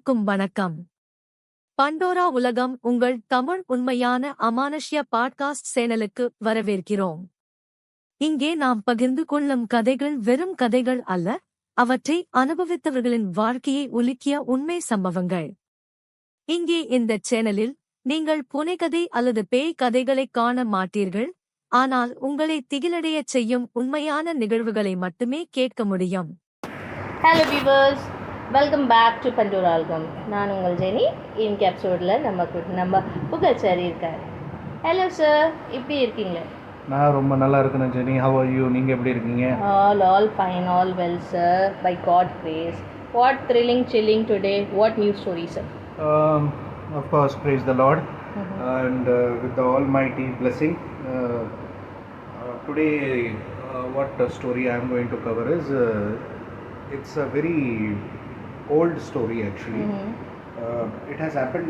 அனைவருக்கும் வணக்கம். பண்டோரா உலகம் உங்கள் தமிழ் உண்மையான அமானுஷ்ய பாட்காஸ்ட் சேனலுக்கு வரவேற்கிறோம். இங்கே நாம் பகிர்ந்து கொள்ளும் கதைகள் வெறும் கதைகள் அல்ல, அவற்றை அனுபவித்தவர்களின் வாழ்க்கையை உலுக்கிய உண்மை சம்பவங்கள். இங்கே இந்த சேனலில் நீங்கள் புனைகதை அல்லது பேய் கதைகளை காண மாட்டீர்கள், ஆனால் உங்களை திகிலடையச் செய்யும் உண்மையான நிகழ்வுகளை மட்டுமே கேட்க முடியும். Hello viewers, welcome back to Pandora உலகம். நான் உங்கள் ஜெனி. இன்னைக்கு எபிசோடில் நம்ம புகழ்ச்சாரி இருக்கார். ஹலோ சார், எப்படி இருக்கீங்க? நான் ரொம்ப நல்லா இருக்கேன் ஜெனி. How are you? நீங்கள் எப்படி இருக்கீங்க? All fine, all well sir, by God grace. What thrilling chilling today? What new story sir? Of course, praise the Lord. And with the almighty blessing, today what story I am going to cover is it's a very old story actually. It has happened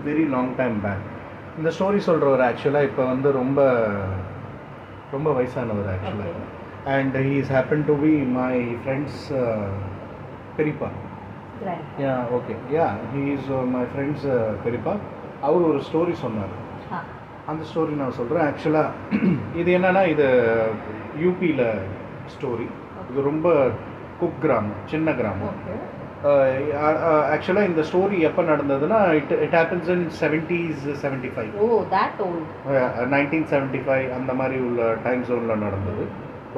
very long time back. இந்த story சொல்கிறவர் ஆக்சுவலாக இப்போ வந்து ரொம்ப ரொம்ப வயசானவர் ஆக்சுவலாக. And he is happen to be my friends பெரியப்பா. Okay, he is my friends பெரியப்பா. அவர் ஒரு ஸ்டோரி சொன்னார். அந்த ஸ்டோரி நான் சொல்கிறேன். ஆக்சுவலாக இது என்னென்னா, இது யூபியில் ஸ்டோரி. இது ரொம்ப குக் கிராமம், சின்ன கிராமம். ஆக்சுவலாக இந்த ஸ்டோரி எப்போ நடந்ததுன்னா, இட் ஹேப்பன்ஸ் இன் 70s 75. 1975 அந்த மாதிரி உள்ள டைம் ஜோனில் நடந்தது.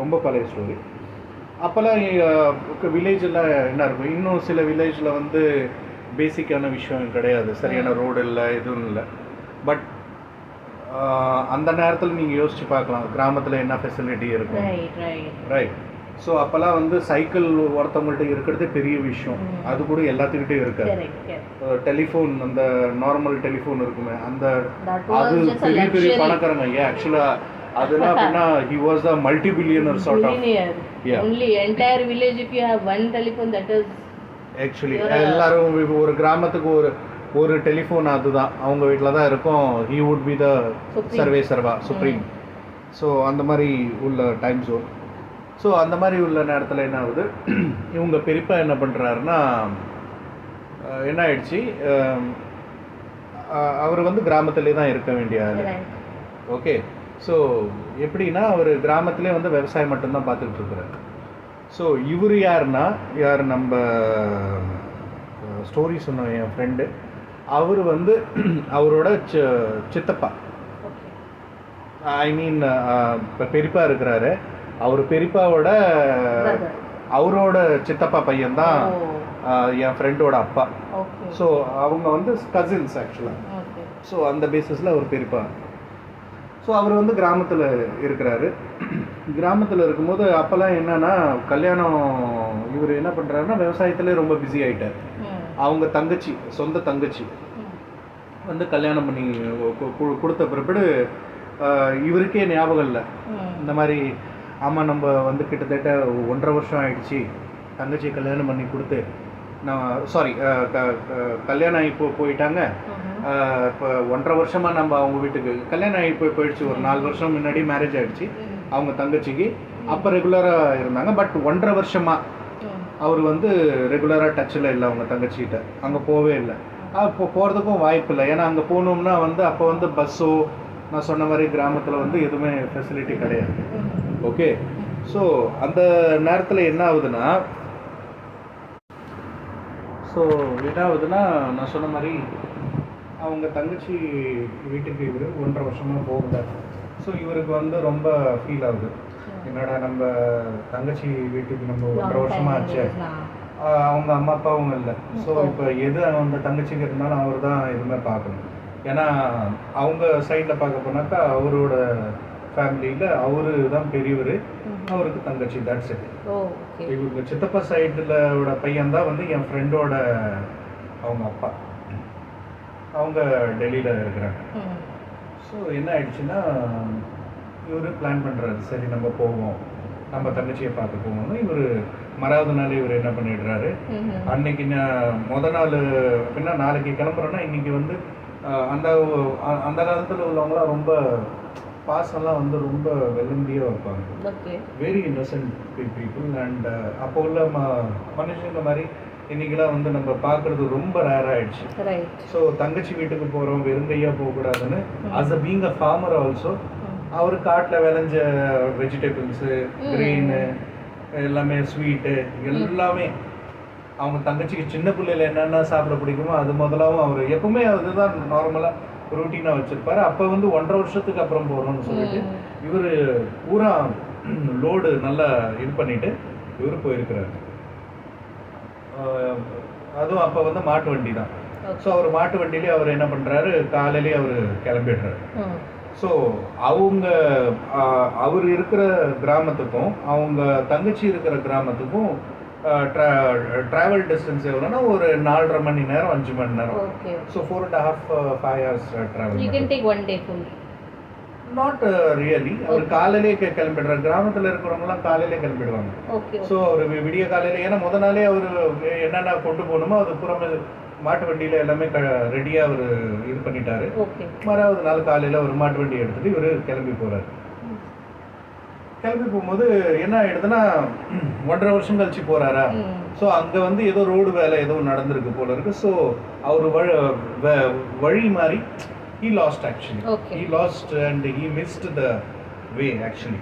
ரொம்ப பழைய ஸ்டோரி. அப்போல்லாம் வில்லேஜில் என்ன இருக்கும், இன்னும் சில வில்லேஜில் வந்து பேசிக்கான விஷயம் கிடையாது, சரியான ரோடு இல்லை, எதுவும் இல்லை. பட் அந்த நேரத்தில் நீங்கள் யோசிச்சு பார்க்கலாம், கிராமத்தில் என்ன ஃபெசிலிட்டி இருக்கும். ரைட். ஸோ அப்போல்லாம் வந்து சைக்கிள் ஒருத்தவங்கள்ட்ட இருக்கிறதே பெரிய விஷயம். அது கூட எல்லாத்துக்கிட்டே இருக்காது. டெலிஃபோன், அந்த நார்மல் டெலிஃபோன் இருக்குமே, அந்த அது பெரிய பெரிய பணக்காரங்க. ஆக்சுவலாக அதெல்லாம் அப்படின்னா he was a multi-billionaire sort of. Only entire village if you have one telephone, that is actually எல்லாரும் ஒரு கிராமத்துக்கு ஒரு டெலிஃபோன், அதுதான் அவங்க வீட்டில் தான் இருக்கும். he would be the Sarva supreme. So அந்த மாதிரி உள்ள டைம் ஜோன். ஸோ அந்த மாதிரி உள்ள நேரத்தில் என்ன ஆகுது, இவங்க பெரியப்பா என்ன பண்ணுறாருன்னா, என்ன ஆயிடுச்சு, அவர் வந்து கிராமத்திலே தான் இருக்க வேண்டிய ஆள். ஓகே. ஸோ எப்படின்னா, அவர் கிராமத்திலே வந்து விவசாயம் மட்டும்தான் பார்த்துக்கிட்டு இருக்கிறார். ஸோ இவர் யாருன்னா, நம்ம ஸ்டோரி சொன்ன என் ஃப்ரெண்டு, அவர் வந்து அவரோட சித்தப்பா, ஐ மீன் இப்போ பெரியப்பா இருக்கிறாரு, அவர் பெரியப்பாவோட அவரோட சித்தப்பா பையன்தான் என் ஃப்ரெண்டோட அப்பா. ஸோ அவங்க வந்து கசின்ஸ் ஆக்சுவலாக. ஸோ அந்த பேசிஸில் அவர் பெரியப்பா. ஸோ அவர் வந்து கிராமத்தில் இருக்கிறாரு. கிராமத்தில் இருக்கும்போது அப்போல்லாம் என்னன்னா, கல்யாணம், இவர் என்ன பண்ணுறாருன்னா, விவசாயத்திலே ரொம்ப பிஸி ஆகிட்டார். அவங்க தங்கச்சி, சொந்த தங்கச்சி வந்து கல்யாணம் பண்ணி கொடுத்த பிற்பாடு இவருக்கே ஞாபகம் இல்லை, இந்த மாதிரி ஆமாம் நம்ம வந்து கிட்டத்தட்ட 1.5 வருஷம் ஆகிடுச்சி தங்கச்சி கல்யாணம் பண்ணி கொடுத்து. நான் கல்யாணம் ஆகி போயிட்டாங்க. இப்போ 1.5 வருஷமாக நம்ம அவங்க வீட்டுக்கு கல்யாணம் ஆகி போயிடுச்சு. ஒரு 4 வருஷம் முன்னாடி மேரேஜ் ஆகிடுச்சு அவங்க தங்கச்சிக்கு. அப்போ ரெகுலராக இருந்தாங்க. பட் 1.5 வருஷமாக அவர் வந்து ரெகுலராக டச்சில் இல்லை அவங்க தங்கச்சிக்கிட்ட. அங்கே போகவே இல்லை. அப்போ போகிறதுக்கும் வாய்ப்பு இல்லை. ஏன்னா அங்கே போகணும்னா வந்து அப்போ வந்து பஸ்ஸோ, நான் சொன்ன மாதிரி கிராமத்தில் வந்து எதுவுமே ஃபெசிலிட்டி கிடையாது. ஓகே. ஸோ அந்த நேரத்தில் என்ன ஆகுதுன்னா, நான் சொன்ன மாதிரி அவங்க தங்கச்சி வீட்டுக்கு இவர் 1.5 வருஷமாக போகல. ஸோ இவருக்கு வந்து ரொம்ப ஃபீல் ஆகுது, என்னடா நம்ம தங்கச்சி வீட்டுக்கு நம்ம 1.5 வருஷமாக ஆச்சு, அவங்க அம்மா அப்பாவும் இல்லை. ஸோ இப்போ எது அந்த தங்கச்சிக்கு இருந்தாலும் அவர் தான் எதுவுமே பார்க்கணும். ஏன்னா அவங்க சைடில் பார்க்க போனாக்கா அவரோட ஃபேமிலியில் அவரு தான் பெரியவர், அவருக்கு தங்கச்சி, தட்ஸ் இட். இவங்க சித்தப்பா சைடில் பையன் தான் வந்து என் ஃப்ரெண்டோட அவங்க அப்பா. அவங்க டெல்லியில் இருக்கிறாங்க. ஸோ என்ன ஆயிடுச்சுன்னா, இவர் பிளான் பண்ணுறாரு, சரி நம்ம போவோம், நம்ம தங்கச்சியை பார்க்க போவோம்னு. இவர் மறாவது நாள் இவர் என்ன பண்ணிடுறாரு, அன்னைக்கு முத நாள் அப்படின்னா நாளைக்கு கிளம்புறோன்னா இன்றைக்கி வந்து அந்த காலத்தில் உள்ளவங்களாம் ரொம்ப பாசம்லாம் வந்து ரொம்ப வெள்ளந்தியாக வைப்பாங்க. Very Innocent people. அண்ட் அப்போ உள்ள மனுஷங்க மாதிரி இன்னைக்கெல்லாம் வந்து நம்ம பார்க்குறது ரொம்ப ரேர் ஆயிடுச்சு. ரைட். ஸோ தங்கச்சி வீட்டுக்கு போகிறோம் வெறுங்கையாக போகக்கூடாதுன்னு as a being a farmer also அவர் காட்டில் விளைஞ்ச வெஜிடபிள்ஸு கிரெயினு எல்லாமே ஸ்வீட்டு எல்லாமே அவங்க தங்கச்சிக்கு சின்ன பிள்ளையில என்னென்ன சாப்பிட பிடிக்குமோ அது முதலாவும் அவர் எப்பவுமே அதுதான் நார்மலாக ரூட்டீனாக வச்சுருப்பாரு. அப்போ வந்து 1.5 வருஷத்துக்கு அப்புறம் போகிறோம்னு சொல்லிட்டு இவர் பூரா லோடு நல்லா இது பண்ணிட்டு இவர் போயிருக்கிறாரு. அதுவும் அப்போ வந்து மாட்டு வண்டி தான். ஸோ அவர் மாட்டு வண்டியிலே அவர் என்ன பண்ணுறாரு, காலையிலேயே அவர் கிளம்பிடுறாரு. ஸோ அவர் இருக்கிற கிராமத்துக்கும் அவங்க தங்கச்சி இருக்கிற கிராமத்துக்கும் ட்ராவல் டிஸ்டன்ஸ் எவ்வளோன்னா ஒரு 4.5 மணி நேரம் 5 மணி நேரம். So 4.5 hours travel. You can take one day full. Not really. அவர் காலையிலே கிளம்பிடுறாரு. கிராமத்தில் இருக்கிறவங்கலாம் காலையிலே கிளம்பிடுவாங்க. ஸோ அவர் விடிய காலையில, ஏன்னா முத நாளே அவர் என்னென்ன கொண்டு போகணுமோ அது புறமே மாட்டு வண்டியில் எல்லாமே ரெடியாக அவர் இது பண்ணிட்டாரு. மறாவது நாள் காலையில் ஒரு மாட்டு வண்டி எடுத்துட்டு இவர் கிளம்பி போகிறார். கிளம்பி போகும்போது என்ன ஆயிடுதுன்னா 1.5 வருஷம் கழிச்சு போறாரா. ஸோ அங்கே வந்து ஏதோ ரோடு வேலை ஏதோ நடந்திருக்கு போல இருக்கு. ஸோ அவர் வழி மாறி he lost actually. He lost and he missed the way actually.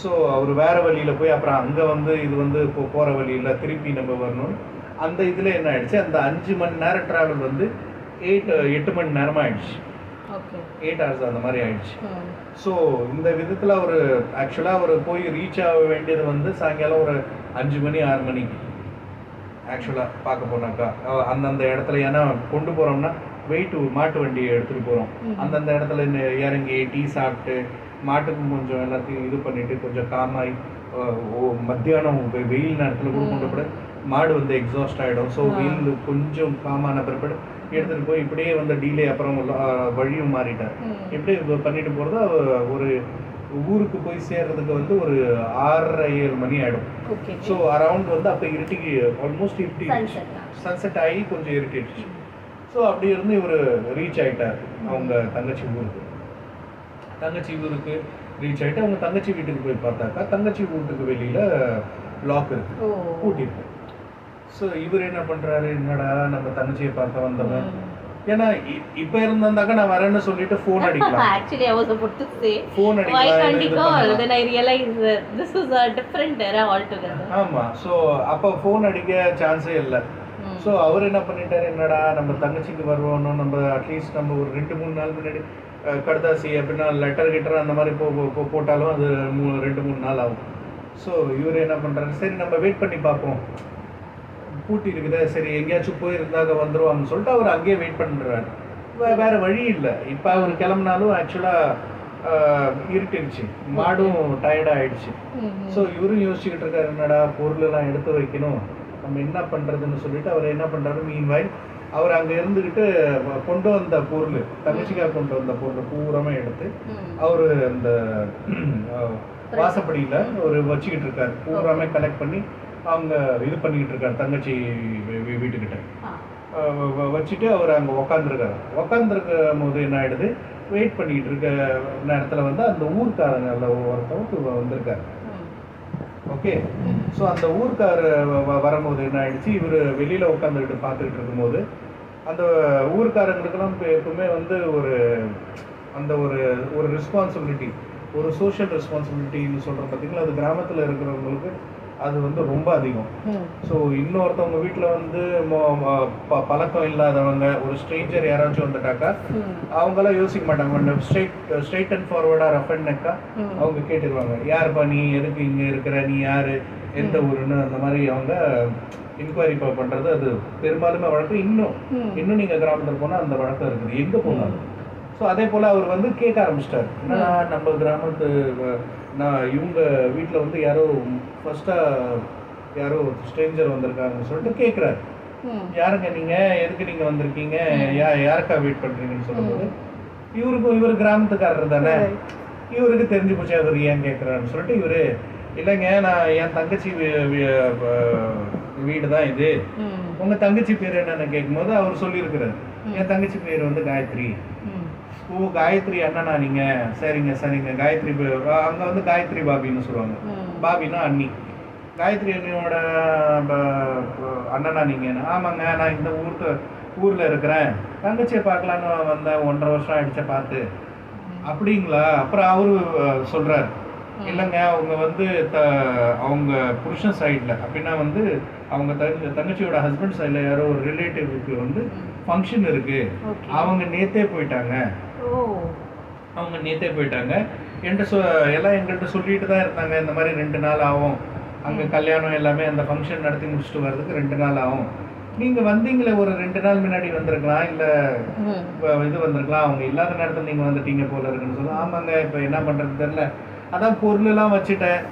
So அவர் வேற வழியில் போய் அப்புறம் அங்கே வந்து இது வந்து இப்போ போகிற வழியில் திருப்பி நம்ம வரணும். அந்த இதில் என்ன ஆயிடுச்சு, அந்த 5 மணி நேரம் ட்ராவல் வந்து 8 மணி நேரமாக ஆயிடுச்சு. 8 hours அந்த மாதிரி ஆயிடுச்சு. ஸோ இந்த விதத்தில் அவர் ஆக்சுவலாக அவர் போய் ரீச் ஆக வேண்டியது வந்து சாயங்காலம் ஒரு 5 மணி 6 மணிக்கு ஆக்சுவலாக பார்க்க போனாக்கா அந்தந்த இடத்துல. ஏன்னா கொண்டு போகிறோம்னா வெயிட் மாட்டு வண்டியை எடுத்துகிட்டு போகிறோம். அந்தந்த இடத்துல இறங்கி டீ சாப்பிட்டு மாட்டுக்கு கொஞ்சம் எல்லாத்தையும் இது பண்ணிவிட்டு கொஞ்சம் காமாய் மத்தியானம் வெயில் நேரத்தில் கூட கொண்டு போட மாடு வந்து எக்ஸாஸ்ட் ஆகிடும். ஸோ வெயில் கொஞ்சம் காமான பிற்பாடு எடுத்துகிட்டு போய் இப்படியே வந்து டீலே அப்புறம் வழியும் மாறிட்டார். இப்படி பண்ணிட்டு போகிறது ஒரு ஊருக்கு போய் சேர்றதுக்கு வந்து ஒரு 6-7 மணி ஆகிடும். ஸோ அரவுண்ட் வந்து அப்போ இருட்டிக்கு ஆல்மோஸ்ட் இருட்டி சன்செட் ஆகி கொஞ்சம் இருட்டிடுச்சு. ஸோ அப்படி இருந்து இவர் ரீச் ஆகிட்டார் அவங்க தங்கச்சி ஊருக்கு. ரீச் ஆகிட்டு அவங்க தங்கச்சி வீட்டுக்கு போய் பார்த்தாக்கா தங்கச்சி வீட்டுக்கு வெளியில் லாக் இருக்கு, பூட்டிருக்கு. ஸோ இவர் என்ன பண்ணுறாரு, என்னடா நம்ம தங்கச்சியை பார்க்க வந்தவன், ஏன்னா இப்போ இருந்தாக்கா நான் வரேன்னு சொல்லிட்டு ஃபோன் அடிக்கலாம். Actually I was about to say phone why can't he call? அடிக்கலாம். Then I realized that this is a different era altogether. ஆமாம். ஸோ அப்போ ஃபோன் அடிக்க சான்ஸே இல்லை. ஸோ அவர் என்ன பண்ணிட்டாரு, என்னடா நம்ம தங்கச்சிக்கு வருவோன்னு நம்ம அட்லீஸ்ட் நம்ம ஒரு 2-3 நாள் முன்னாடி கடுதாசி அப்படின்னா லெட்டர் கிட்டர் அந்த மாதிரி போட்டாலும் அது 2-3 நாள் ஆகும். ஸோ இவர் என்ன பண்ணுறாரு, சரி நம்ம வெயிட் பண்ணி பார்ப்போம், பூட்டி இருக்குதா, சரி எங்கேயாச்சும் போயிருந்தாங்க வந்துருவாங்கன்னு சொல்லிட்டு அவர் அங்கேயே வெயிட் பண்ணுறாரு. வேற வழி இல்லை. இப்போ அவர் கிளம்புனாலும் ஆக்சுவலாக இருட்டுச்சு, மாடும் டயர்டாக ஆயிடுச்சு. ஸோ இவரும் யோசிச்சுக்கிட்டு இருக்காரு, என்னடா பொருளெல்லாம் எடுத்து வைக்கணும், நம்ம என்ன பண்ணுறதுன்னு சொல்லிட்டு அவர் என்ன பண்ணுறாரு, மீன்வாய் அவர் அங்கே இருந்துக்கிட்டு கொண்டு வந்த பொருள், தங்கச்சிக்காக கொண்டு வந்த பொருள் பூராமே எடுத்து அவர் அந்த வாசப்படியில் ஒரு வச்சுக்கிட்டு இருக்காரு. பூராமே கலெக்ட் பண்ணி அவங்க இது பண்ணிக்கிட்டு இருக்காரு தங்கச்சி வீட்டுக்கிட்ட வச்சுட்டு அவர் அங்கே உக்காந்துருக்கும் போது என்ன ஆகிடுது, வெயிட் பண்ணிக்கிட்டு இருக்க நேரத்தில் வந்து அந்த ஊர்க்காரங்க ஒருத்தவங்க வந்திருக்காரு. ஓகே. ஸோ அந்த ஊர்க்கார் வரும்போது என்ன ஆயிடுச்சு, இவர் வெளியில் உட்காந்துக்கிட்டு பார்த்துக்கிட்டு இருக்கும்போது அந்த ஊர்க்காரங்களுக்கெல்லாம் எப்பவுமே வந்து அந்த ஒரு ரெஸ்பான்சிபிலிட்டி, ஒரு சோஷியல் ரெஸ்பான்சிபிலிட்டின்னு சொல்கிற பார்த்தீங்களா, அது கிராமத்தில் இருக்கிறவங்களுக்கு அது வந்து ரொம்ப அதிகம். ஸோ இன்னொருத்தவங்க வீட்டில் வந்து பழக்கம் இல்லாதவங்க, ஒரு ஸ்ட்ரேஞ்சர் யாராச்சும் வந்துட்டாக்கா அவங்களாம் யோசிக்க மாட்டாங்க, ஸ்ட்ரெயிட் அண்ட் ஃபார்வர்டாக ரஃப் அண்ட் நெக்கா அவங்க கேட்டுக்குவாங்க, யாருப்பா நீ, எதுக்கு இங்கே இருக்கிற, நீ யார், எந்த ஊருன்னு அந்த மாதிரி அவங்க இன்கொயரி பண்ணுறது அது பெரும்பாலுமே வழக்கம். இன்னும் நீங்கள் கிராமத்தில் போனால் அந்த வழக்கம் இருக்குது எங்கே போனாலும். ஸோ அதே போல் அவர் வந்து கேட்க ஆரம்பிச்சிட்டார், என்னன்னா நம்ம கிராமத்து நான் இவங்க வீட்டில் வந்து யாரோ ஸ்ட்ரேஞ்சர் வந்திருக்காங்கன்னு சொல்லிட்டு கேட்குறாரு, யாருங்க நீங்கள், எதுக்கு நீங்கள் வந்திருக்கீங்க, யாருக்கா வெயிட் பண்ணுறீங்கன்னு சொல்லும்போது இவர் கிராமத்துக்காரர் தானே, இவருக்கு தெரிஞ்சு போச்சு அவர் ஏன் கேட்குறாருன்னு சொல்லிட்டு இவர், இல்லைங்க நான் என் தங்கச்சி வீடு தான் இது, உங்கள் தங்கச்சி பேர் என்னன்னு கேட்கும்போது அவர் சொல்லியிருக்கிறார், என் தங்கச்சி பேர் வந்து காயத்ரி. ஓ காயத்ரி அண்ணனா நீங்கள், சரிங்க காயத்ரி, அங்கே வந்து காயத்ரி பாபின்னு சொல்லுவாங்க, பாபின்னா அண்ணி. காயத்ரி அண்ணியோட அண்ணனா நீங்கள்? ஆமாங்க, நான் இந்த ஊரில் இருக்கிறேன், தங்கச்சியை பார்க்கலான்னு வந்தேன், 1.5 வருஷம் ஆயிடுச்ச பார்த்து. அப்படிங்களா? அப்புறம் அவரு சொல்கிறார், இல்லைங்க அவங்க வந்து அவங்க புருஷன் சைடில் அப்படின்னா வந்து அவங்க தங்கச்சியோட ஹஸ்பண்ட் சைடில் யாரோ ஒரு ரிலேட்டிவ்க்கு வந்து ஃபங்க்ஷன் இருக்குது, அவங்க நேற்றே போயிட்டாங்க. அவங்க நேற்றே போயிட்டாங்க என்கிட்ட எல்லாம் எங்கள்கிட்ட சொல்லிட்டு தான் இருந்தாங்க, இந்த மாதிரி 2 நாள் ஆகும், அங்கே கல்யாணம் எல்லாமே அந்த ஃபங்க்ஷன் நடத்தி முடிச்சுட்டு வர்றதுக்கு 2 நாள் ஆகும், நீங்கள் வந்தீங்களே ஒரு 2 நாள் முன்னாடி வந்திருக்கலாம், இல்லை இது வந்திருக்கலாம், அவங்க இல்லாத நேரத்தில் நீங்கள் வந்துட்டீங்க போல இருக்குன்னு சொல்லி. ஆமாங்க, இப்போ என்ன பண்ணுறது தெரில, அதான் பொருளெல்லாம் வச்சுட்டேன்,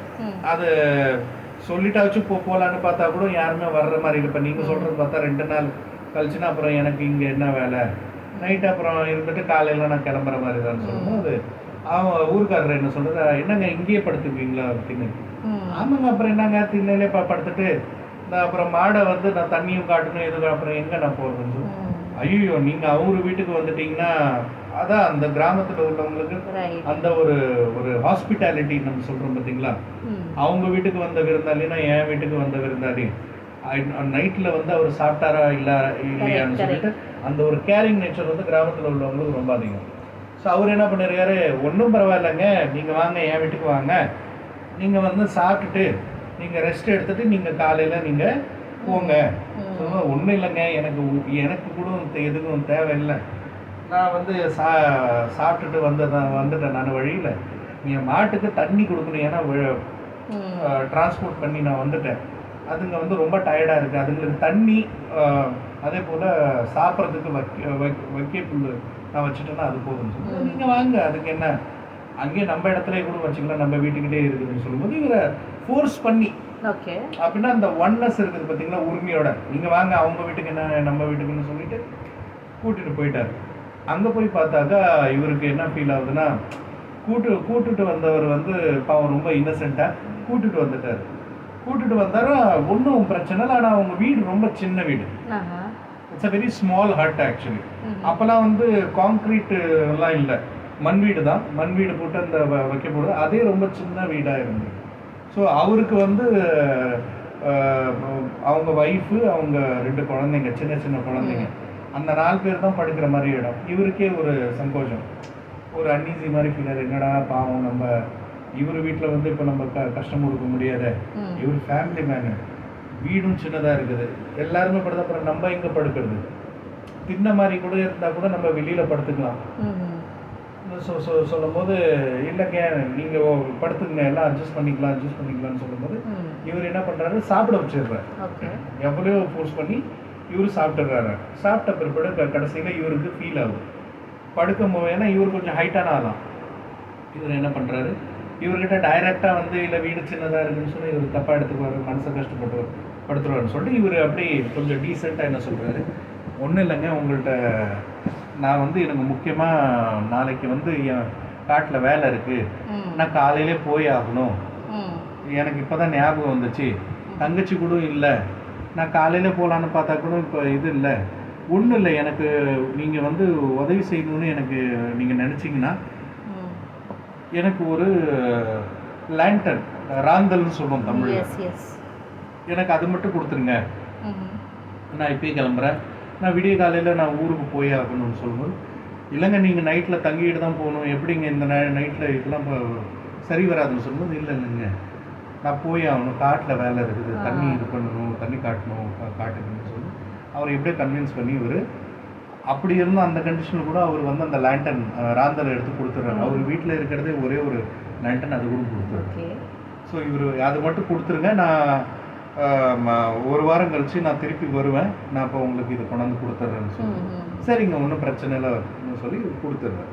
அது சொல்லிட்டாச்சும் போகலான்னு பார்த்தா கூட யாருமே வர்ற மாதிரி இல்லை. இப்போ நீங்கள் சொல்கிறது பார்த்தா 2 நாள் கழிச்சுன்னா அப்புறம் எனக்கு இங்கே என்ன வேலை, நைட்டு அப்புறம் இருந்துட்டு காலையில் நான் கிளம்புற மாதிரி தான் சொல்லும்போது அவன் ஊருக்காரர் என்ன சொல்கிறது, என்னங்க இங்கேயே படுத்துக்குவீங்களா அப்படின்னு. ஆமாங்க, அப்புறம் என்னங்க திண்ணையிலே படுத்துட்டு நான் அப்புறம் மாடை வந்து நான் தண்ணியும் காட்டணும் எதுவும், அப்புறம் எங்கே நான் போகிறதுன்னு சொல்லி. ஐயோ, நீங்கள் அவங்க வீட்டுக்கு வந்துட்டீங்கன்னா அதான் அந்த கிராமத்தில் உள்ளவங்களுக்கு அந்த ஒரு ஹாஸ்பிட்டாலிட்டி நம்ம சொல்கிறோம் பார்த்தீங்களா, அவங்க வீட்டுக்கு வந்த விருந்தாளினா என் வீட்டுக்கு வந்த விருந்தாளி, நைட்டில் வந்து அவர் சாப்பிட்டாரா இல்லையான்னு சொல்லிட்டு அந்த ஒரு கேரிங் நேச்சர் வந்து கிராமத்தில் உள்ளவங்களுக்கு ரொம்ப அதிகம். ஸோ அவர் என்ன பண்ணிருக்காரு, ஒன்றும் பரவாயில்லைங்க, நீங்கள் வாங்க என் வீட்டுக்கு வாங்க, நீங்கள் வந்து சாப்பிட்டுட்டு நீங்கள் ரெஸ்ட் எடுத்துகிட்டு நீங்கள் காலையில் நீங்கள் போங்க. ஸோ ஒன்றும் இல்லைங்க, எனக்கு கூட எதுக்கும் தேவையில்லை, நான் வந்து சாப்பிட்டுட்டு வந்துட்டேன் நான் வழியில், நீங்கள் மாட்டுக்கு தண்ணி கொடுக்கணும், ஏன்னா டிரான்ஸ்போர்ட் பண்ணி நான் வந்துட்டேன், அதுங்க வந்து ரொம்ப டயர்டாக இருக்குது, அதுங்களுக்கு தண்ணி அதே போல் சாப்பிட்றதுக்கு வைக்க புல் நான் வச்சுட்டேன்னா அது போதும்னு சொல்லி, நீங்கள் வாங்க, அதுக்கு என்ன, அங்கேயே நம்ம இடத்துல கூட வச்சுக்கலாம், நம்ம வீட்டுக்கிட்டே இருக்குதுன்னு சொல்லும்போது இவரை ஃபோர்ஸ் பண்ணி, அப்படின்னா அந்த ஒன்னஸ் இருக்குது பார்த்தீங்களா உரிமையோட, நீங்கள் வாங்க அவங்க வீட்டுக்கு என்ன நம்ம வீட்டுக்குன்னு சொல்லிட்டு கூட்டிகிட்டு போயிட்டார். அங்கே போய் பார்த்தாக்கா இவருக்கு என்ன ஃபீல் ஆகுதுன்னா, கூட்டுட்டு வந்தவர் வந்து பாவம் ரொம்ப இன்னசென்ட்டாக கூட்டுட்டு வந்துட்டார். கூட்டுட்டு வந்தாரா ஒன்றும் பிரச்சனை இல்லை, ஆனால் அவங்க வீடு ரொம்ப சின்ன வீடு, it's a very small hut actually. அப்போல்லாம் வந்து காங்க்ரீட் எல்லாம் இல்லை, மண் வீடு தான், மண் வீடு போட்டு அந்த வைக்க போடுறது, அதே ரொம்ப சின்ன வீடாக இருந்தது. ஸோ அவருக்கு வந்து அவங்க ஒய்ஃபு, அவங்க 2 குழந்தைங்க, சின்ன சின்ன குழந்தைங்க, அந்த 4 பேர் தான் படுக்கிற மாதிரி இடம். இவருக்கே ஒரு சங்கோஷம், ஒரு அன்ஈஸி மாதிரி ஃபீலர், என்னடா பாவம் நம்ம இவர் வீட்டில் வந்து இப்போ நம்ம கஷ்டம் கொடுக்க முடியாத, இவர் ஃபேமிலி மேனு, வீடும் சின்னதாக இருக்குது, எல்லாருமே படுத்த, அப்புறம் நம்ம எங்கே படுக்கிறது, தின்ன மாதிரி கூட இருந்தால் கூட நம்ம வெளியில் படுத்துக்கலாம். சொல்லும் போது இல்லைங்க நீங்கள் படுத்துங்க, எல்லாம் அட்ஜஸ்ட் பண்ணிக்கலாம்னு சொல்லும்போது இவர் என்ன பண்ணுறாரு, சாப்பிட வச்சிடுறாரு, எவ்வளோ ஃபோர்ஸ் பண்ணி இவர் சாப்பிட்டுறாரு. சாப்பிட்ட பிற்பாடு கடைசியில் இவருக்கு ஃபீல் ஆகும் படுக்கும் போது, ஏன்னா இவர் கொஞ்சம் ஹைட்டான ஆகலாம். இவர் என்ன பண்ணுறாரு, இவர்கிட்ட டைரெக்டாக வந்து இல்லை வீடு சின்னதாக இருக்குன்னு சொல்லி இவர் தப்பாக எடுத்துக்குவார், மனசை கஷ்டப்பட்டு படுத்துருவாருன்னு சொல்லிட்டு இவர் அப்படி கொஞ்சம் டீசெண்டாக என்ன சொல்கிறாரு, ஒன்றும் இல்லைங்க, உங்கள்கிட்ட நான் வந்து எனக்கு முக்கியமாக நாளைக்கு வந்து என் காட்டில் வேலை இருக்குது, நான் காலையிலே போய் ஆகணும், எனக்கு இப்போ தான் ஞாபகம் வந்துச்சு, தங்கச்சி கூட இல்லை, நான் காலையில் போகலான்னு பார்த்தா கூட இப்போ இது இல்லை, ஒன்றும் இல்லை, எனக்கு நீங்கள் வந்து உதவி செய்யணும்னு எனக்கு நீங்கள் நினச்சிங்கன்னா எனக்கு ஒரு லேண்டன், ராந்தல்னு சொல்லுவோம் தமிழ், எனக்கு அது மட்டும் கொடுத்துருங்க, நான் இப்போயே கிளம்புறேன், நான் விடிய காலையில் நான் ஊருக்கு போய் ஆகணும்னு சொல்லும்போது, இல்லைங்க நீங்கள் நைட்டில் தங்கிட்டு தான் போகணும், எப்படிங்க இந்த நைட்டில் இதெல்லாம் சரி வராதுன்னு சொல்லும்போது, இல்லைங்க நான் போய் ஆகணும், காட்டில் வேலை இருக்குது, தண்ணி இது பண்ணணும், தண்ணி காட்டுக்குன்னு சொல்லி அவர் எப்படியே கன்வின்ஸ் பண்ணி இவர் அப்படி இருந்தும் அந்த கண்டிஷனில் கூட அவர் வந்து அந்த லேண்டன் ராந்தலை எடுத்து கொடுத்துட்றாரு. அவர் வீட்டில் இருக்கிறதே ஒரே ஒரு லேண்டன், அது கூட கொடுத்துரு. ஸோ இவர் அது மட்டும் கொடுத்துருங்க, நான் 1 வாரம் கழிச்சு நான் திருப்பி வருவேன், நான் இப்போ உங்களுக்கு இதை கொண்டாந்து கொடுத்துட்றேன்னு சொல்லி, சரிங்க ஒன்றும் பிரச்சனை இல்லைன்னு சொல்லி கொடுத்துட்றாரு.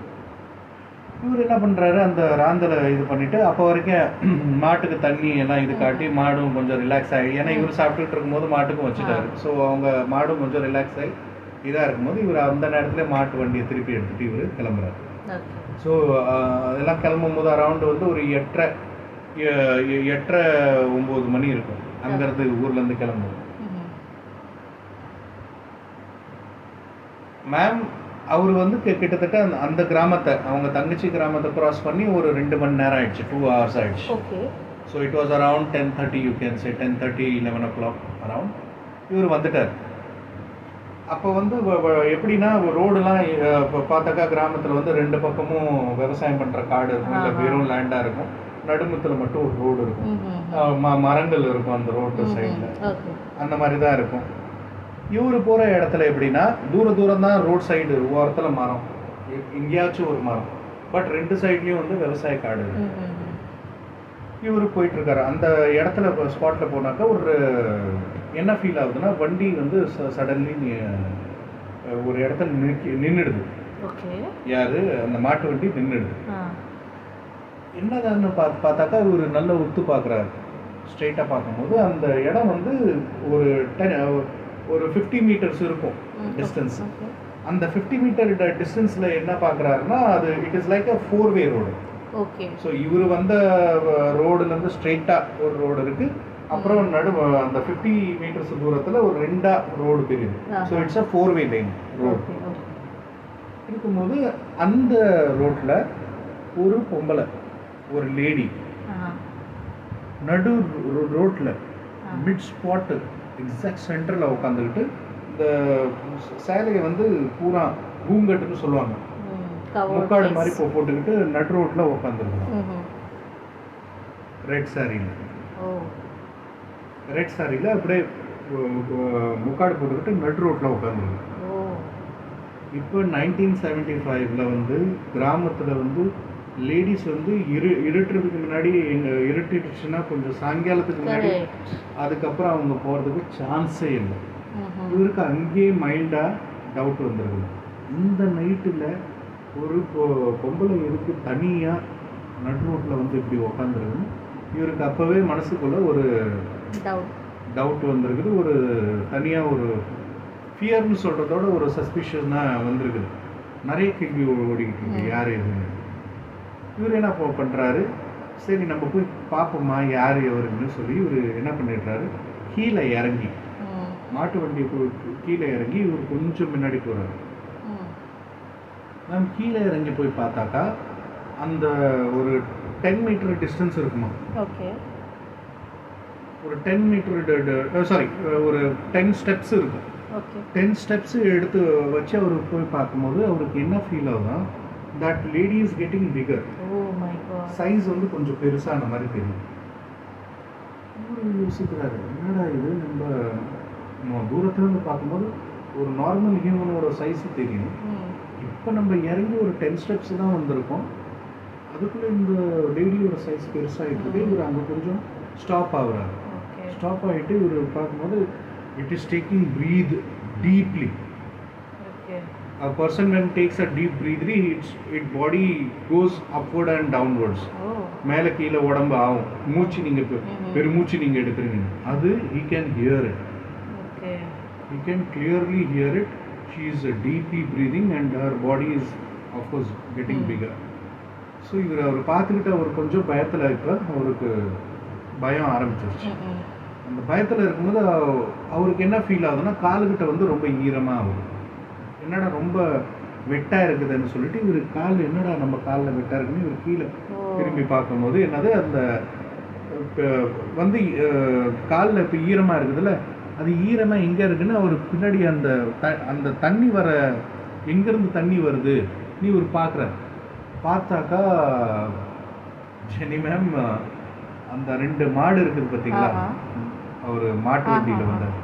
இவர் என்ன பண்ணுறாரு, அந்த ராந்தலை இது பண்ணிவிட்டு அப்போ வரைக்கும் மாட்டுக்கு தண்ணி எல்லாம் இது காட்டி மாடும் கொஞ்சம் ரிலாக்ஸ் ஆகி, ஏன்னா இவர் சாப்பிட்டுட்டு இருக்கும்போது மாட்டுக்கும் வச்சுட்டாரு, ஸோ அவங்க மாடும் கொஞ்சம் ரிலாக்ஸ் ஆகி இதாக இருக்கும்போது இவர் அந்த நேரத்தில் மாட்டு வண்டியை திருப்பி எடுத்துகிட்டு இவர் கிளம்புறாரு. ஸோ அதெல்லாம் கிளம்பும் போது அரௌண்டு வந்து ஒரு 8:30-9 மணி இருக்கும் அங்கேருந்து ஊர்லேருந்து கிளம்புவோம். மேம் அவர் வந்து கிட்டத்தட்ட அந்த கிராமத்தை, அவங்க தங்கச்சி கிராமத்தை கிராஸ் பண்ணி ஒரு 2 மணி நேரம் ஆயிடுச்சு, 2 hours ஆயிடுச்சு. So it was around 10:30, you can say 10:30, 11 o'clock around. இவர் வந்துட்டார். அப்போ வந்து எப்படின்னா ரோடுலாம் இப்போ பார்த்தாக்கா கிராமத்தில் வந்து 2 பக்கமும் விவசாயம் பண்ணுற காடு இருக்கும், இல்லை வெறும் லேண்டாக இருக்கும். நடுமுத்தில் மட்டும் ஒரு ரோடு இருக்கும், மரங்கள் இருக்கும் அந்த ரோட்டு சைடில். அந்த மாதிரி தான் இருக்கும். இவர் போகிற இடத்துல எப்படின்னா தூரம் தான் ரோட் சைடு ஓரத்தில் மரம், எங்கேயாச்சும் ஒரு மரம், பட் 2 சைட்லேயும் வந்து விவசாய காடு. இவர் போயிட்டுருக்காரு அந்த இடத்துல ஸ்பாட்டில் போனாக்கா ஒரு என்ன ஃபீல் ஆகுதுன்னா வண்டி வந்து சடன்லி ஒரு இடத்துல நின்றுடுது. யாரு அந்த மாட்டு வண்டி நின்றுடுது. என்னதான்னு பார்த்தாக்கா ஒரு நல்ல உத்து பார்க்குறாரு. ஸ்ட்ரெயிட்டாக பார்க்கும்போது அந்த இடம் வந்து ஒரு 50 மீட்டர்ஸ் இருக்கும் டிஸ்டன்ஸ். அந்த 50 மீட்டர் டிஸ்டன்ஸில் என்ன பார்க்குறாருன்னா அது it is like a 4-way road. Okay. So இவர் வந்த ரோடுலேருந்து ஸ்ட்ரெயிட்டாக ஒரு ரோடு இருக்குது, அப்புறம் அந்த 50 மீட்டர்ஸ் தூரத்தில் ஒரு 2 ரோடு தெரியுது. So it's a 4-way line road இருக்கும்போது அந்த ரோட்டில் ஒரு பொம்பளை, ஒரு லேடி நடு ரோட்டில் மிட் ஸ்பாட்டு எக்ஸாக்ட் சென்டரில் உட்காந்துக்கிட்டு இந்த சேலையை வந்து பூரா பூங்கட்டுன்னு சொல்லுவாங்க, முக்காடு மாதிரி போட்டுக்கிட்டு நடு ரோட்டில் உட்காந்துருக்கோம். ரெட் சாரியில் அப்படியே முக்காடு போட்டுக்கிட்டு நடு ரோட்டில் உட்காந்துருக்கு. இப்போ 1975 வந்து கிராமத்தில் வந்து லேடிஸ் வந்து இருட்டுறதுக்கு முன்னாடி இருட்டுச்சுன்னா கொஞ்சம் சாயங்காலத்துக்கு முன்னாடி அதுக்கப்புறம் அவங்க போகிறதுக்கு சான்ஸே இல்லை. இவருக்கு அங்கேயே மைல்டாக டவுட் வந்துருக்குது. இந்த நைட்டில் ஒரு பொம்பளை இருக்கு தனியாக நடு ரோட்டில் வந்து இப்படி உக்காந்துருக்குன்னு இவருக்கு அப்போவே மனசுக்குள்ளே ஒரு டவுட் வந்திருக்குது. ஒரு தனியாக ஒரு ஃபியர்னு சொல்கிறதோட ஒரு சஸ்பிஷனாக வந்திருக்குது. நிறைய கேள்வி ஓடிக்கிட்டு இருக்கு, யார் எதுன்னு. இவர் என்ன பண்ணுறாரு, சரி நம்ம போய் பார்ப்போம்மா யார் எவருன்னு சொல்லி இவர் என்ன பண்ணிடுறாரு, கீழே இறங்கி மாட்டு வண்டி கீழே இறங்கி இவர் கொஞ்சம் முன்னாடி போகிறாரு. மேம் கீழே இறங்கி போய் பார்த்தாக்கா அந்த ஒரு 10 மீட்டர் டிஸ்டன்ஸ் இருக்குமா. ஓகே. ஒரு 10 மீட்டர் சாரி ஒரு 10 ஸ்டெப்ஸ் இருக்கும். ஓகே. 10 ஸ்டெப்ஸ் எடுத்து வச்சு அவர் போய் பார்க்கும்போது அவருக்கு என்ன ஃபீல் ஆகுதுன்னா that lady is getting bigger. Oh my God. Size வந்து கொஞ்சம் பெருசான மாதிரி தெரியும். யோசிக்கிறாரு, என்னடா இது, நம்ம தூரத்துலேருந்து பார்க்கும்போது ஒரு நார்மல் ஹியூமனோட சைஸ் தெரியும். இப்போ நம்ம இறங்கி ஒரு 10 ஸ்டெப்ஸ் தான் வந்திருக்கோம், அதுக்குள்ளே இந்த லேடியோட சைஸ் பெருசாகிட்டு இவர் அங்கே கொஞ்சம் ஸ்டாப் ஆகுறாரு. ஸ்டாப் ஆகிட்டு இவர் பார்க்கும்போது it is taking breath deeply. A person when takes a deep breath, its body goes upward and downwards. மேலே கீழே உடம்பு ஆகும். மூச்சு நீங்கள் பெருமூச்சு நீங்கள் எடுக்கிறீங்க, அது he can hear it. He can clearly hear it. She is deeply breathing and her body is of course getting bigger. So அவர் பார்த்துக்கிட்டு அவர் கொஞ்சம் பயத்தில், இப்போ அவருக்கு பயம் ஆரம்பிச்சிருச்சு. அந்த பயத்தில் இருக்கும்போது அவருக்கு என்ன ஃபீல் ஆகுதுன்னா காலுக்கிட்ட வந்து ரொம்ப ஈரமாக ஆகுது. என்னடா ரொம்ப வெட்டாக இருக்குதுன்னு சொல்லிட்டு இவர் கால், என்னடா நம்ம காலில் வெட்டாக இருக்குன்னு இவர் கீழே திரும்பி பார்க்கும்போது என்னது அந்த வந்து காலில் இப்போ ஈரமாக இருக்குதுல்ல, அது ஈரமாக எங்கே இருக்குன்னு அவர் பின்னாடி அந்த தண்ணி வர எங்கேருந்து தண்ணி வருது நீ ஒரு பார்த்தாக்கா ஜெனி மேம் அந்த 2 மாடு இருக்குது பார்த்தீங்களா, அவர் மாட்டு வண்டியில் வந்தார்.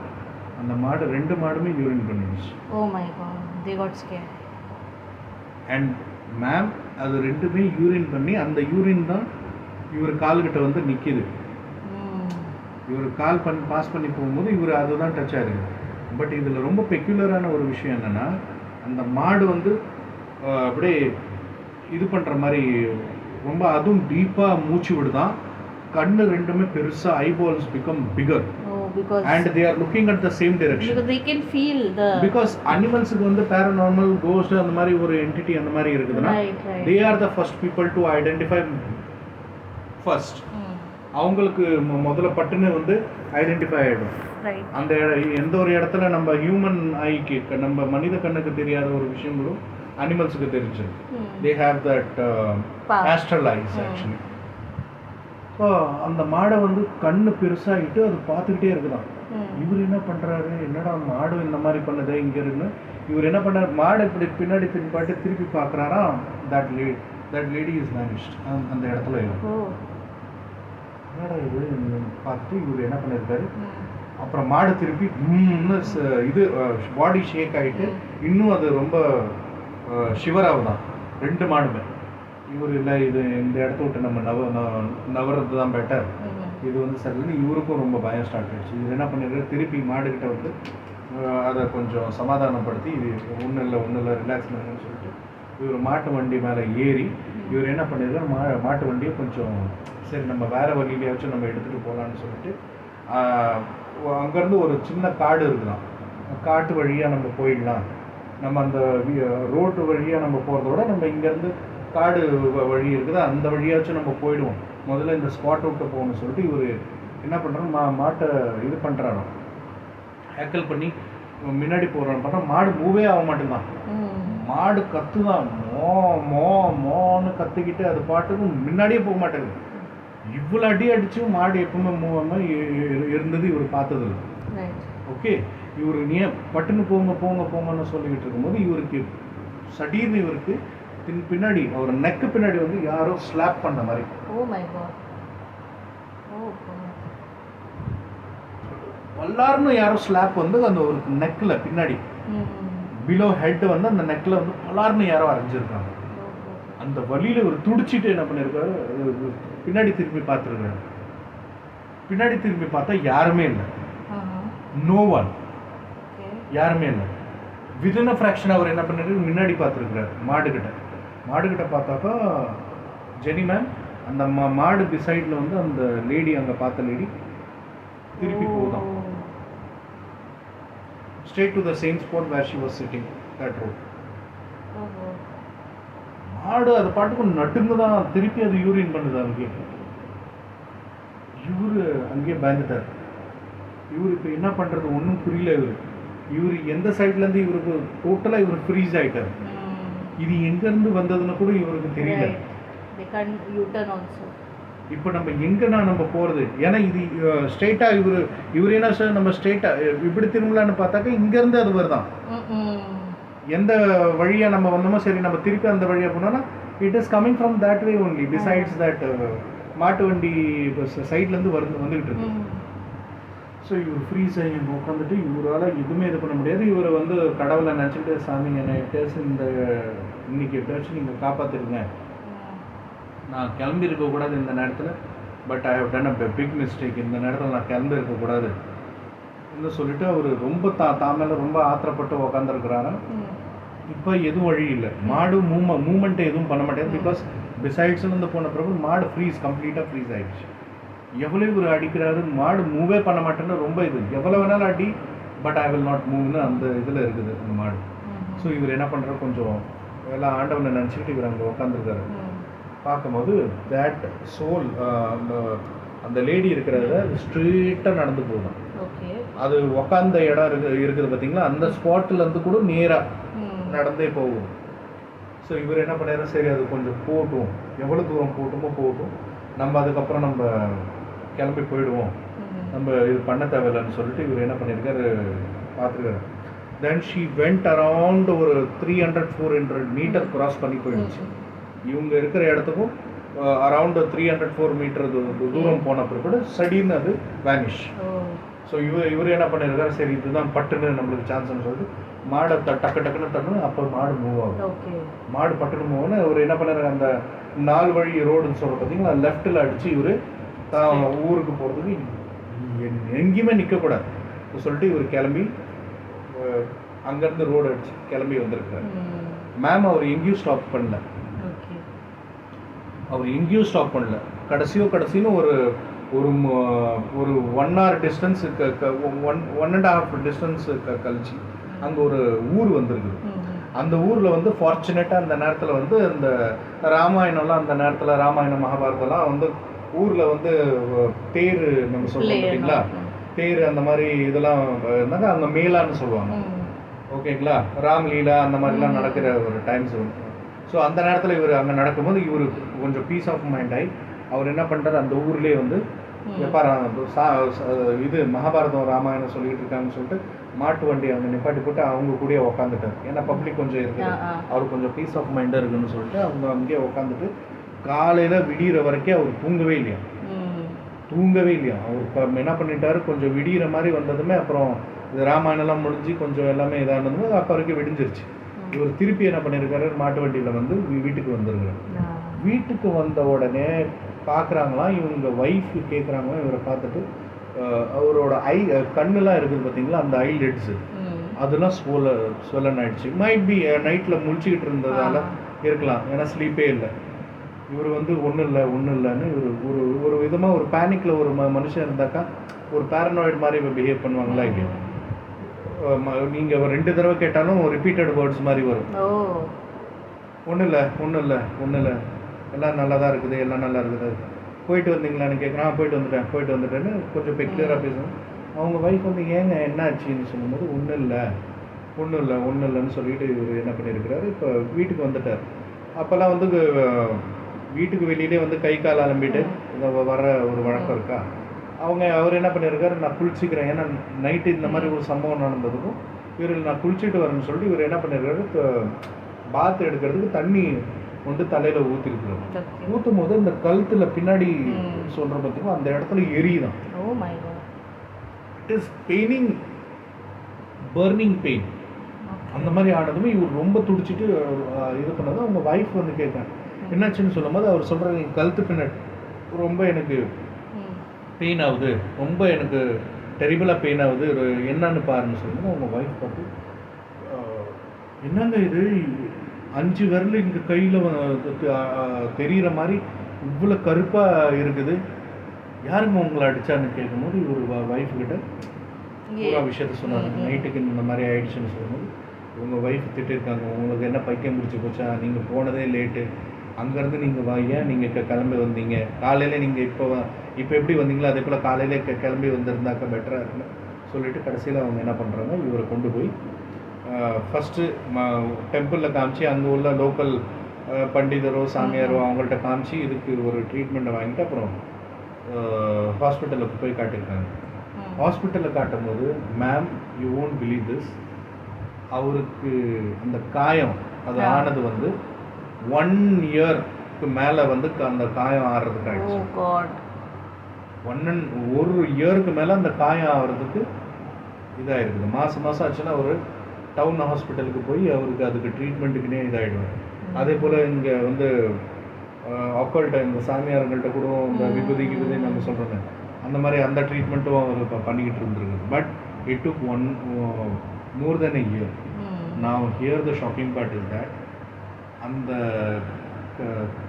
அந்த மாடு 2 மாடுமே யூரின் பண்ணிடுச்சு. Oh my God, they got scared. And ma'am அது 2மே யூரின் பண்ணி அந்த யூரின் தான் இவர் கால்கிட்ட வந்து நிற்கிது. இவர் கால் பாஸ் பண்ணி போகும்போது இவர் அதுதான் டச் ஆகிருக்கு. பட் இதில் ரொம்ப பெக்யூலரான ஒரு விஷயம் என்னென்னா, அந்த மாடு வந்து அப்படியே இது பண்ணுற மாதிரி ரொம்ப அதுவும் டீப்பாக மூச்சு விடுதான். கண்ணு 2மே பெருசாக, eyeballs become figure. And they are looking at the same direction. Because they can feel the... Because animals வந்து paranormal, ghost அந்த மாதிரி ஒரு entity அந்த மாதிரி இருக்குதுன்னா, they are the first people to identify first. அவங்களுக்கு முதல்ல பட்டுன்னு வந்து ஐடென்டிஃபை ஆகிடும். அந்த எந்த ஒரு இடத்துல நம்ம ஹியூமன் ஐக்கு, நம்ம மனித கண்ணுக்கு தெரியாத ஒரு விஷயங்களும் அனிமல்ஸுக்கு தெரிஞ்சு. They have that astral eyes actually. So அந்த மாடை வந்து கண்ணு பெருசாகிட்டு அது பார்த்துக்கிட்டே இருக்குதான். இவர் என்ன பண்ணுறாரு, என்னடா மாடு இந்த மாதிரி பண்ணுதே இங்கே இருந்து. இவர் என்ன பண்ணார், மாடை இப்படி பின்னாடி திரும்பி திருப்பி பார்க்குறாராம். தட் லேடி இஸ் மேனிஷ்ட் அந்த இடத்துல. என்னடா இது பார்த்துட்டு இவர் என்ன பண்ணியிருக்காரு, அப்புறம் மாடு திருப்பி இது பாடி ஷேக் ஆகிட்டு இன்னும் அது ரொம்ப ஷிவராகுதான் 2 மாடுமே. இவர் இல்லை, இது இந்த இடத்த விட்டு நம்ம நவறது தான் பெட்டர், இது வந்து சரியில்லைன்னு இவருக்கும் ரொம்ப பயம் ஸ்டார்ட் ஆகிடுச்சு. இவர் என்ன பண்ணியிருக்காரு, திருப்பி மாடுகிட்ட வந்து அதை கொஞ்சம் சமாதானப்படுத்தி இது ஒன்றும் இல்லை ரிலாக்ஸ் பண்ணுங்கன்னு சொல்லிட்டு இவர் மாட்டு வண்டி மேலே ஏறி இவர் என்ன பண்ணியிருக்காரு, மாட்டு வண்டியை கொஞ்சம் சரி நம்ம வேறு வழியிலையாச்சும் நம்ம எடுத்துகிட்டு போகலான்னு சொல்லிட்டு அங்கேருந்து ஒரு சின்ன காடு இருக்குதான், காட்டு வழியாக நம்ம போயிடலாம், நம்ம அந்த ரோட்டு வழியாக நம்ம போகிறத விட நம்ம இங்கேருந்து காடு வழி இருக்குது அந்த வழியாச்சும் நம்ம போயிடுவோம், முதல்ல இந்த ஸ்பாட் விட்டு போகணும்னு சொல்லிட்டு இவர் என்ன பண்ணுறோம், மாட்டை இது பண்ணுறாரோ ஹேக்கல் பண்ணி முன்னாடி போகிறான்னு பார்த்தா மாடு மூவே ஆக மாட்டேங்குதான். மாடு கத்துதான், மோன்னு கத்திக்கிட்டு அது பாட்டுக்கு முன்னாடியே போக மாட்டேங்குது. இவ்வளோ அடி அடிச்சும் மாடு எப்பவுமே மூவாமல் இருந்தது இவர் பார்த்தது இல்லை. ஓகே, இவர் நீ பட்டுன்னு போங்கன்னு சொல்லிக்கிட்டு இருக்கும்போது இவருக்கு சடீர்னு இவருக்கு பின்னாடி அவர் நெக்கு பின்னாடி வந்து யாரோ ஸ்லாப் பண்ண மாதிரி. எல்லாருன்னு யாரோ ஸ்லாப் வந்து அந்த ஒரு நெக்கில் பின்னாடி பிலோ ஹெட் வந்து அந்த நெக்கில் வந்து எல்லாருன்னு யாரோ அரைஞ்சிருக்காங்க. அந்த வழியில் ஒரு துடிச்சிட்டு என்ன பண்ணியிருக்காரு, பின்னாடி திரும்பி பார்த்துருக்காரு. பின்னாடி திரும்பி பார்த்தா யாருமே இல்லை, நோ ஒன், யாருமே இல்லை. வித்தின் அ ஃப்ராக்ஷன் அவர் என்ன பண்ணிருக்காரு, முன்னாடி பார்த்துருக்குறாரு மாடுகிட்ட பார்த்தாக்கா ஜெனி மேம் அந்த மாடு பிசைடில் வந்து அந்த லேடி, அங்கே பார்த்த லேடி திருப்பி போகுதான் straight to the same spot where she was sitting, that road. மாடு அது பாட்டுக்கு நட்டுங்க தான், திருப்பி அது யூரின் பண்ணுது அங்கே. இவரு அங்கேயே பயந்துட்டார். இவர் இப்போ என்ன பண்ணுறது ஒன்றும் புரியல. இவர் எந்த சைட்லேருந்து இவருக்கு டோட்டலாக இவர் ஃப்ரீஸ் ஆகிட்டார். இது எங்கேருந்து வந்ததுன்னு கூட இவருக்கு தெரியல. இப்போ நம்ம எங்கன்னா நம்ம போகிறது, ஏன்னா இது ஸ்ட்ரெயிட்டாக இவர் என்ன சார் நம்ம ஸ்ட்ரெயிட்டாக இப்படி திரும்பலான்னு பார்த்தாக்கா இங்கேருந்து அது வருதான். எந்த வழியாக நம்ம வந்தோமோ சரி நம்ம திருப்பி அந்த வழியாக போனோம்னா it is coming from that way only. Besides that மாட்டு வண்டி சைட்லேருந்து வந்துக்கிட்டு இருக்கு. ஸோ இவர் ஃப்ரீஸ் ஆகி உட்காந்துட்டு இவரால் எதுவுமே இது பண்ண முடியாது. இவர் வந்து கடவுளை நினச்சிட்டு, சாமி என்னை எப்படியாச்சும் இன்னைக்கு எப்படியாச்சும் நீங்கள் காப்பாற்றிருங்க, நான் கிளம்பி இருக்கக்கூடாது இந்த நேரத்தில், but I have done a big mistake, இந்த நேரத்தில் நான் கிளம்பி இருக்கக்கூடாது என்று சொல்லிட்டு அவர் ரொம்ப தாமேல ரொம்ப ஆத்திரப்பட்டு உக்காந்துருக்குறாரு. இப்போ எதுவும் வழி இல்லை, மாடு மூமெண்ட்டை எதுவும் பண்ண மாட்டேங்குது. பிகாஸ் பிசைட்ஸ்லேருந்து போன பிறகு மாடு கம்ப்ளீட்டாக ஃப்ரீஸ் ஆகிடுச்சு. எவ்வளோ இவர் அடிக்கிறாரு, மாடு மூவே பண்ண மாட்டேன்னு ரொம்ப இது, எவ்வளோ வேணாலும் அடி, பட் ஐ வில் நாட் மூவ்னு அந்த இதில் இருக்குது அந்த மாடு. ஸோ இவர் என்ன பண்ணுறாரு, கொஞ்சம் எல்லாம் ஆண்டவனை நினச்சிக்கிட்டு இவர் அங்கே உட்காந்துருக்காரு. பார்க்கும்போது தேட் சோல் அந்த லேடி இருக்கிறத ஸ்ட்ரெயிட்டாக நடந்து போகும். அது உக்காந்த இடம் இருக்குது பார்த்தீங்களா, அந்த ஸ்பாட்லேருந்து கூட நேராக நடந்தே போகும். ஸோ இவர் என்ன பண்ணாரு, சரி அது கொஞ்சம் போட்டும், எவ்வளோ தூரம் போகட்டும், நம்ம அதுக்கப்புறம் நம்ம கிளம்பி போயிடுவோம், நம்ம இது பண்ண தேவையில்லைன்னு சொல்லிட்டு இவர் என்ன பண்ணியிருக்காரு பார்த்துருக்காரு. தென் ஷீ வெண்ட் அரவுண்ட் ஒரு 300-400 மீட்டர் கிராஸ் பண்ணி போயிடுச்சு. இவங்க இருக்கிற இடத்துக்கும் அரவுண்ட் 304 மீட்டர் தூரம் போன பிறகு சடீர்னு அது வேனிஷ். ஸோ இவர் என்ன பண்ணியிருக்காரு, சரி இதுதான் பட்டுன்னு நம்மளுக்கு சான்ஸ்ன்னு சொல்லிட்டு மாடை டக்குன்னு அப்போ மாடு மூவ் ஆகும். மாடு பட்டுன்னு மூவ் ஆகுன்னு இவர் என்ன பண்ணாரு, அந்த 4 வழி ரோடுன்னு சொல்கிற பார்த்தீங்களா, லெஃப்ட்டில் அடித்து இவர் தான் ஊருக்கு போகிறதுக்கு எங்கேயுமே நிற்கக்கூடாது சொல்லிட்டு இவர் கிளம்பி அங்கேருந்து ரோடு அடிச்சு கிளம்பி வந்திருக்காரு. மேம் அவர் எங்கேயும் ஸ்டாப் பண்ணல, கடைசின்னு ஒரு 1 hour டிஸ்டன்ஸ் 1.5 டிஸ்டன்ஸ் கழிச்சு அங்கே ஒரு ஊர் வந்திருக்குது. அந்த ஊரில் வந்து ஃபார்ச்சுனேட்டாக அந்த நேரத்தில் வந்து இந்த ராமாயணம்லாம், அந்த நேரத்தில் ராமாயணம் மகாபாரதம்லாம் வந்து ஊரில் வந்து தேர் நம்ம சொல்கிறோம் பார்த்தீங்களா, தேர் அந்த மாதிரி இதெல்லாம் இருந்தாங்க, அங்கே மேலான்னு சொல்லுவாங்க. ஓகேங்களா, ராம்லீலா அந்த மாதிரிலாம் நடக்கிற ஒரு டைம்ஸ். ஸோ அந்த நேரத்தில் இவர் அங்கே நடக்கும்போது இவர் கொஞ்சம் பீஸ் ஆஃப் மைண்ட் ஆகி அவர் என்ன பண்ணிட்டார், அந்த ஊர்லேயே வந்து இது மகாபாரதம் ராமாயணம் சொல்லிட்டு இருக்காங்கன்னு சொல்லிட்டு மாட்டு வண்டி அவங்க நிப்பாட்டி போட்டு அவங்க கூடயே உக்காந்துட்டார். ஏன்னா பப்ளிக் கொஞ்சம் இருக்குது, அவர் கொஞ்சம் பீஸ் ஆஃப் மைண்டாக இருக்குன்னு சொல்லிட்டு அவங்க அங்கேயே உட்காந்துட்டு காலையில் விடிகிற வரைக்கும் அவர் தூங்கவே இல்லையா. அவர் என்ன பண்ணிட்டாரு, கொஞ்சம் விடிகிற மாதிரி வந்ததுமே அப்புறம் இது ராமாயணம்லாம் முடிஞ்சு கொஞ்சம் எல்லாமே இதானதுமே அப்போ வரைக்கும் விடிஞ்சிருச்சு. இவர் திருப்பி என்ன பண்ணியிருக்காரு, மாட்டு வண்டியில் வந்து வீட்டுக்கு வந்துருக்காரு. வீட்டுக்கு வந்த உடனே பார்க்குறாங்களாம், இவங்க ஒய்ஃப் கேட்குறாங்களாம், இவரை பார்த்துட்டு அவரோட கண்ணுலாம் இருக்குது பார்த்தீங்களா, அந்த ஐலிட்ஸு அதெல்லாம் ஸ்வெல்லன் ஆயிடுச்சு. மைட் பி நைட்டில் முழிச்சிக்கிட்டு இருந்ததால இருக்கலாம், ஏன்னா ஸ்லீப்பே இல்லை. இவர் வந்து ஒன்றும் இல்லைன்னு இவர் ஒரு விதமாக ஒரு பேனிக்கில் ஒரு மனுஷன் இருந்தாக்கா ஒரு பேரனாய்டு மாதிரி பிஹேவ் பண்ணுவாங்களா இல்லையா. நீங்கள் 2 தடவை கேட்டாலும் ரிப்பீட்டட் வேர்ட்ஸ் மாதிரி வரும். ஒன்றும் இல்லை எல்லாம் நல்லா தான் இருக்குது, எல்லாம் நல்லா இருக்குது. போயிட்டு வந்தீங்களான்னு கேட்குறான். போயிட்டு வந்துட்டேன்னு கொஞ்சம் கிளியராக பேசணும். அவங்க ஒய்ஃப் வந்து ஏங்க என்ன ஆச்சுன்னு சொல்லும்போது ஒன்றும் இல்லைன்னு சொல்லிட்டு இவர் என்ன பண்ணியிருக்கிறாரு, இப்போ வீட்டுக்கு வந்துட்டார். அப்போல்லாம் வந்து வீட்டுக்கு வெளியிலே வந்து கை கால் அலம்பிட்டு வர ஒரு வழக்கம் இருக்கா. அவர் என்ன பண்ணியிருக்காரு, நான் குளிச்சிக்கிறேன், ஏன்னா நைட்டு இந்த மாதிரி ஒரு சம்பவம் நடந்ததுக்கும் இவர் நான் குளிச்சுட்டு வரேன்னு சொல்லிட்டு இவர் என்ன பண்ணியிருக்காரு, பாத் எடுக்கிறதுக்கு தண்ணி வந்து தலையில் ஊற்றிருக்கிறார். ஊற்றும் போது இந்த கழுத்தில் பின்னாடி சொல்கிற பார்த்தீங்கன்னா அந்த இடத்துல எரியுதான். It is burning pain. அந்த மாதிரி ஆனதுமே இவர் ரொம்ப துடிச்சிட்டு இது பண்ணது. அவங்க ஒய்ஃப் வந்து கேட்குறாங்க என்னாச்சுன்னு சொல்லும் போது அவர் சொல்கிறாங்க, என் கழுத்து பின்னாடி ரொம்ப எனக்கு பெயின் ஆகுது, ரொம்ப எனக்கு டெரிபிளாக பெயின் ஆகுது, என்னன்னு பாருன்னு சொல்லும்போது அவங்க ஒய்ஃப் பார்த்து என்னங்க இது 5 விரல் இங்கே கையில் தெரிகிற மாதிரி இவ்வளோ கருப்பாக இருக்குது, யாருங்க உங்களை அடித்தான்னு கேட்கும்போது இவர் ஒய்ஃப் கிட்ட பூரா விஷயத்த சொன்னாங்க. நைட்டுக்கு இந்த மாதிரி ஆயிடுச்சுன்னு சொல்லும்போது உங்கள் ஒய்ஃப் திட்டிருக்காங்க, உங்களுக்கு என்ன பைத்தியம் பிடிச்சி போச்சா, நீங்கள் போனதே லேட்டு, அங்கேருந்து நீங்கள் வாங்க, நீங்கள் கிளம்பி வந்தீங்க, காலையில் நீங்கள் இப்போ எப்படி வந்தீங்களோ அதே போல் காலையிலே கிளம்பி வந்திருந்தாக்கா பெட்டராக இருக்குன்னு சொல்லிவிட்டு கடைசியில் அவங்க என்ன பண்ணுறாங்க, இவரை கொண்டு போய் ஃபஸ்ட்டு டெம்பிளில் காமிச்சு அங்கே உள்ள லோக்கல் பண்டிதரோ சாமியாரோ அவங்கள்ட்ட காமிச்சு இதுக்கு ஒரு ட்ரீட்மெண்ட்டை வாங்கிட்டு அப்புறம் ஹாஸ்பிட்டலுக்கு போய் காட்டியிருக்காங்க. ஹாஸ்பிட்டலில் காட்டும் போது ma'am you won't believe this, அவருக்கு அந்த காயம் அது ஆனது வந்து 1 இயருக்கு மேலே வந்து அந்த காயம் ஆடுறதுக்கு ஆயிடுச்சு. 1 இயருக்கு மேலே அந்த காயம் ஆகிறதுக்கு இதாக இருக்குது. மாதம் ஆச்சுன்னா ஒரு டவுன் ஹாஸ்பிட்டலுக்கு போய் அவருக்கு அதுக்கு ட்ரீட்மெண்ட்டுக்குன்னே இதாகிடுவார். அதே போல் இங்கே வந்து அக்கல்ட்ட இந்த சாமியார்கள்ட்ட கூட இந்த விபதி நம்ம சொல்கிறோங்க, அந்த மாதிரி அந்த ட்ரீட்மெண்ட்டும் அவர் பண்ணிக்கிட்டு இருந்துருக்கு. But it took more than a year. Now here the shocking part is that அந்த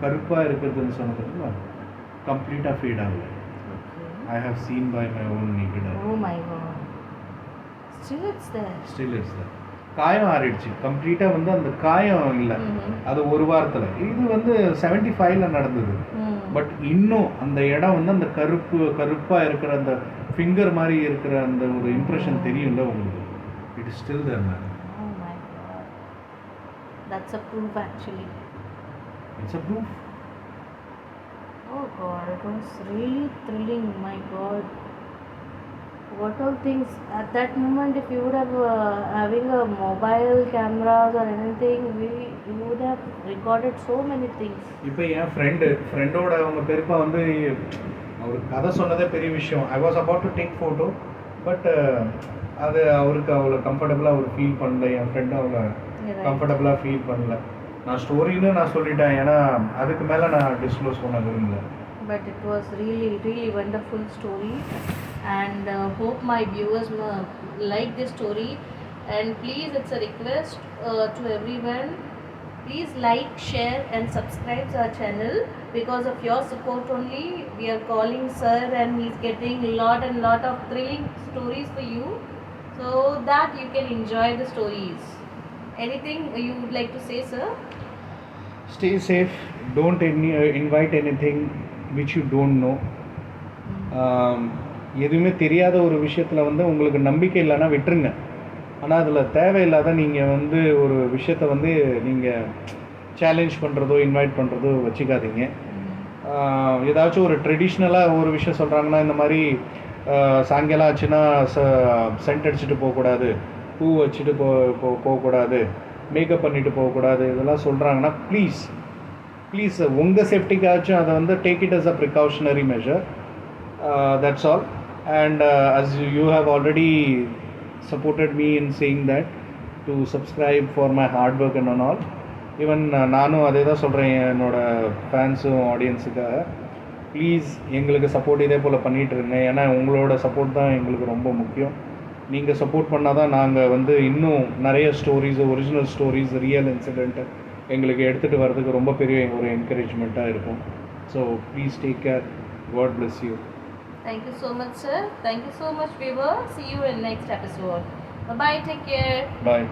கருப்பாக இருக்கிறதுன்னு சொன்னதுக்கு கம்ப்ளீட்டாக ஃபீட் ஆகலை. I have seen by my own naked eye. Oh my god. Still it's there. காயம் ஆறிடுச்சு கம்ப்ளீட்டாக, வந்து அந்த காயம் இல்லை, அது ஒரு வாரத்தில். இது வந்து 75ல் நடந்தது. பட் இன்னும் அந்த இடம் வந்து அந்த கருப்பாக இருக்கிற அந்த ஃபிங்கர் மாதிரி இருக்கிற அந்த ஒரு இம்ப்ரெஷன் தெரியும்ல உங்களுக்கு. It is still there ma'am. Oh my god. That's a proof actually. It's a proof. Oh god, it was really thrilling, my god. What all things at that moment, if you would have having a mobile cameras or anything, you would have recorded so many things. இப்போ என் ஃப்ரெண்டோட அவங்க பெரியப்பா வந்து அவர் கதை சொன்னதே பெரிய விஷயம். I was about to take photo, but அது அவருக்கு அவ்வளோ கம்ஃபர்டபுளாக அவர் ஃபீல் பண்ணல. என் ஃப்ரெண்டும் அவ்வளோ கம்ஃபர்டபுளாக ஃபீல் பண்ணல. நான் ஸ்டோரின்னு நான் சொல்லிட்டேன், ஏன்னா அதுக்கு மேலே நான் டிஸ்க்ளோஸ் பண்ண விரும்பல. But it was really, really wonderful story, and hope my viewers like this story. And please, it's a request to everyone, please like, share and subscribe to our channel. Because of your support only, we are calling sir and he's getting lot of thrilling stories for you, so that you can enjoy the stories. Anything you would like to say, sir? Stay safe. Don't invite anything which you don't know. எதுவுமே தெரியாத ஒரு விஷயத்தில் வந்து உங்களுக்கு நம்பிக்கை இல்லைன்னா விட்டுருங்க. ஆனால் அதில் தேவையில்லாத நீங்கள் வந்து ஒரு விஷயத்தை வந்து நீங்கள் சேலஞ்ச் பண்ணுறதோ இன்வைட் பண்ணுறதோ வச்சுக்காதீங்க. ஏதாச்சும் ஒரு ட்ரெடிஷ்னலாக ஒரு விஷயம் சொல்கிறாங்கன்னா இந்த மாதிரி சாயங்காலம் ஆச்சுன்னா சென்ட் அடிச்சுட்டு போகக்கூடாது, பூ வச்சுட்டு போகக்கூடாது, மேக்கப் பண்ணிட்டு போகக்கூடாது, இதெல்லாம் சொல்கிறாங்கன்னா ப்ளீஸ் உங்கள் சேஃப்டிக்காச்சும் அதை வந்து take it as a precautionary measure. That's all. And as you have already supported me in saying that to subscribe for my hard work and all. Even நானும் அதே தான் சொல்கிறேன் என்னோடய ஃபேன்ஸும் ஆடியன்ஸுக்காக. ப்ளீஸ் எங்களுக்கு சப்போர்ட் இதே போல் பண்ணிகிட்டு இருங்க. ஏன்னா உங்களோட சப்போர்ட் தான் எங்களுக்கு ரொம்ப முக்கியம். நீங்கள் சப்போர்ட் பண்ணால் தான் நாங்கள் வந்து இன்னும் நிறைய stories, original stories, real incident எங்களுக்கு எடுத்துகிட்டு வர்றதுக்கு ரொம்ப பெரிய ஒரு என்கரேஜ்மெண்ட்டாக இருக்கும். So please take care. God bless you. Thank you so much, sir. Thank you so much, viewer. See you in next episode. Bye bye. Take care. Bye.